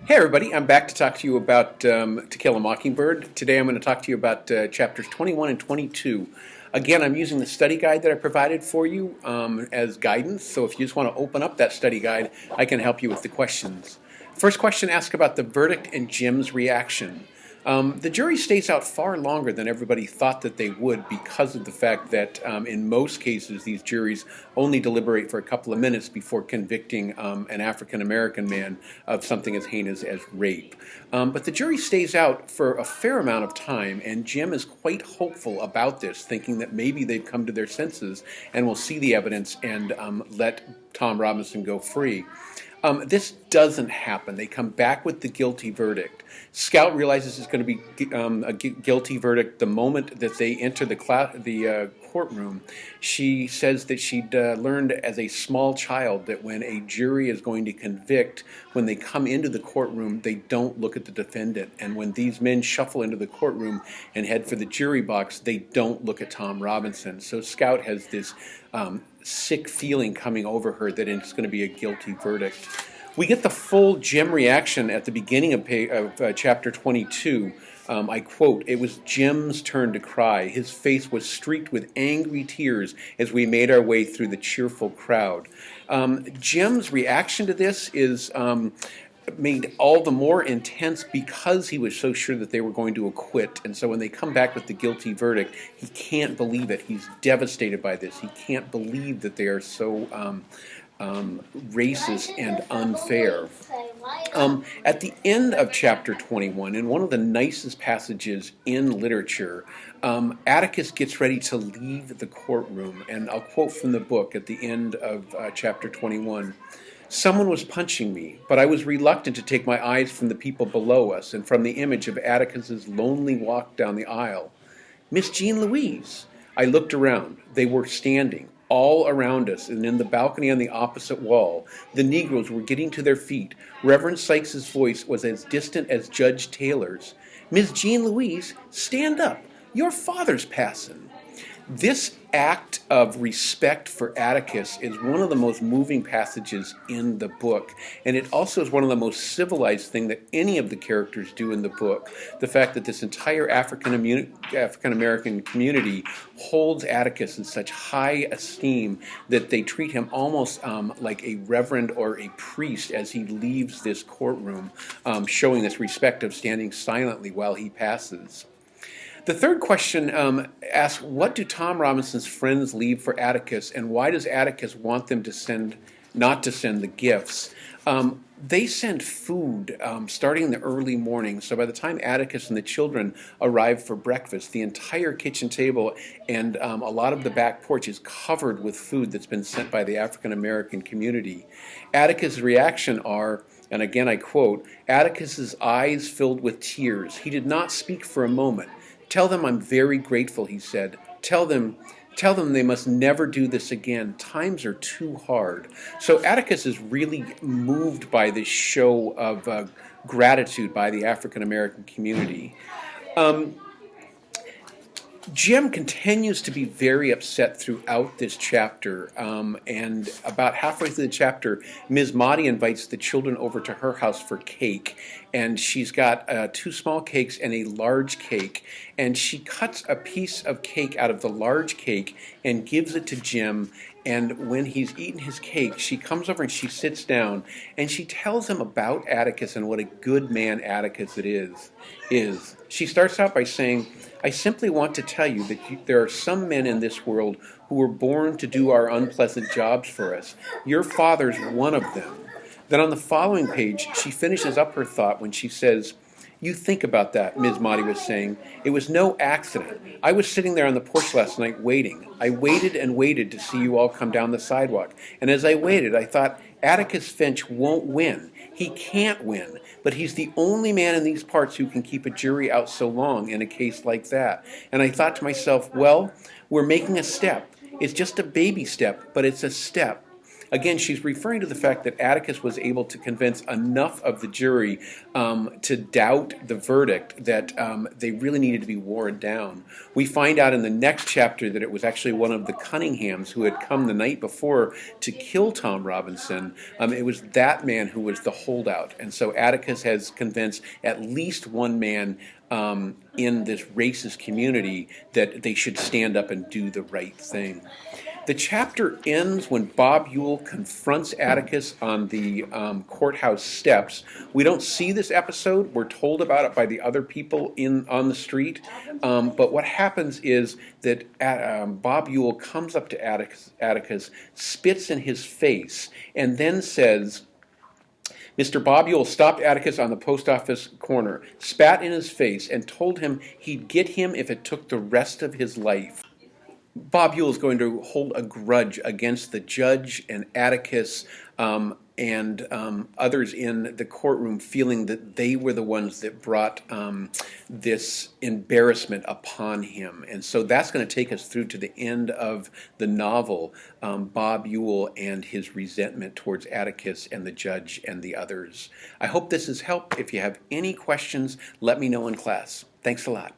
Hey everybody, I'm back to talk to you about To Kill a Mockingbird. Today I'm going to talk to you about chapters 21 and 22. Again, I'm using the study guide that I provided for you as guidance, so if you just want to open up that study guide, I can help you with the questions. First question asks about the verdict and Jim's reaction. The jury stays out far longer than everybody thought that they would because of the fact that in most cases these juries only deliberate for a couple of minutes before convicting an African American man of something as heinous as rape. But the jury stays out for a fair amount of time, and Jim is quite hopeful about this, thinking that maybe they've come to their senses and will see the evidence and let Tom Robinson go free. This doesn't happen. They come back with the guilty verdict. Scout realizes it's going to be a guilty verdict the moment that they enter the courtroom. She says that she'd learned as a small child that when a jury is going to convict, when they come into the courtroom, they don't look at the defendant. And when these men shuffle into the courtroom and head for the jury box, they don't look at Tom Robinson. So Scout has this sick feeling coming over her that it's going to be a guilty verdict. We get the full Jim reaction at the beginning of chapter 22. I quote, "It was Jim's turn to cry. His face was streaked with angry tears as we made our way through the cheerful crowd." Jim's reaction to this is made all the more intense because he was so sure that they were going to acquit. And so when they come back with the guilty verdict, he can't believe it. He's devastated by this. He can't believe that they are so racist and unfair. At the end of chapter 21, in one of the nicest passages in literature, Atticus gets ready to leave the courtroom, and I'll quote from the book at the end of chapter 21. "Someone was punching me, but I was reluctant to take my eyes from the people below us and from the image of Atticus's lonely walk down the aisle. Miss Jean Louise." I looked around. They were standing all around us, and in the balcony on the opposite wall, the Negroes were getting to their feet. Reverend Sykes's voice was as distant as Judge Taylor's. "Miss Jean Louise, stand up. Your father's passing." This act of respect for Atticus is one of the most moving passages in the book, and it also is one of the most civilized things that any of the characters do in the book. The fact that this entire African American community holds Atticus in such high esteem that they treat him almost like a reverend or a priest as he leaves this courtroom, showing this respect of standing silently while he passes. The third question asks, what do Tom Robinson's friends leave for Atticus, and why does Atticus want them to not to send the gifts? They send food starting in the early morning, so by the time Atticus and the children arrive for breakfast, the entire kitchen table and a lot of the back porch is covered with food that's been sent by the African American community. Atticus' reaction are, and again I quote, "Atticus's eyes filled with tears. He did not speak for a moment. 'Tell them I'm very grateful,' he said. Tell them they must never do this again. Times are too hard." So Atticus is really moved by this show of gratitude by the African American community. Jim continues to be very upset throughout this chapter, and about halfway through the chapter, Ms. Motti invites the children over to her house for cake, and she's got 2 small cakes and a large cake, and she cuts a piece of cake out of the large cake and gives it to Jim. And when he's eaten his cake, she comes over and she sits down and she tells him about Atticus and what a good man Atticus is. She starts out by saying, "I simply want to tell you that there are some men in this world who were born to do our unpleasant jobs for us. Your father's one of them." Then on the following page, she finishes up her thought when she says, "You think about that," Ms. Motti was saying. "It was no accident. I was sitting there on the porch last night waiting. I waited and waited to see you all come down the sidewalk. And as I waited, I thought, Atticus Finch won't win. He can't win. But he's the only man in these parts who can keep a jury out so long in a case like that. And I thought to myself, well, we're making a step. It's just a baby step, but it's a step. Again, she's referring to the fact that Atticus was able to convince enough of the jury to doubt the verdict that they really needed to be worn down. We find out in the next chapter that it was actually one of the Cunninghams who had come the night before to kill Tom Robinson. It was that man who was the holdout. And so Atticus has convinced at least one man in this racist community that they should stand up and do the right thing. The chapter ends when Bob Ewell confronts Atticus on the courthouse steps. We don't see this episode. We're told about it by the other people on the street. But what happens is that Bob Ewell comes up to Atticus, spits in his face, and then says, Mr. Bob Ewell stopped Atticus on the post office corner, spat in his face, and told him he'd get him if it took the rest of his life. Bob Ewell is going to hold a grudge against the judge and Atticus and others in the courtroom, feeling that they were the ones that brought this embarrassment upon him. And so that's going to take us through to the end of the novel, Bob Ewell and his resentment towards Atticus and the judge and the others. I hope this has helped. If you have any questions, let me know in class. Thanks a lot.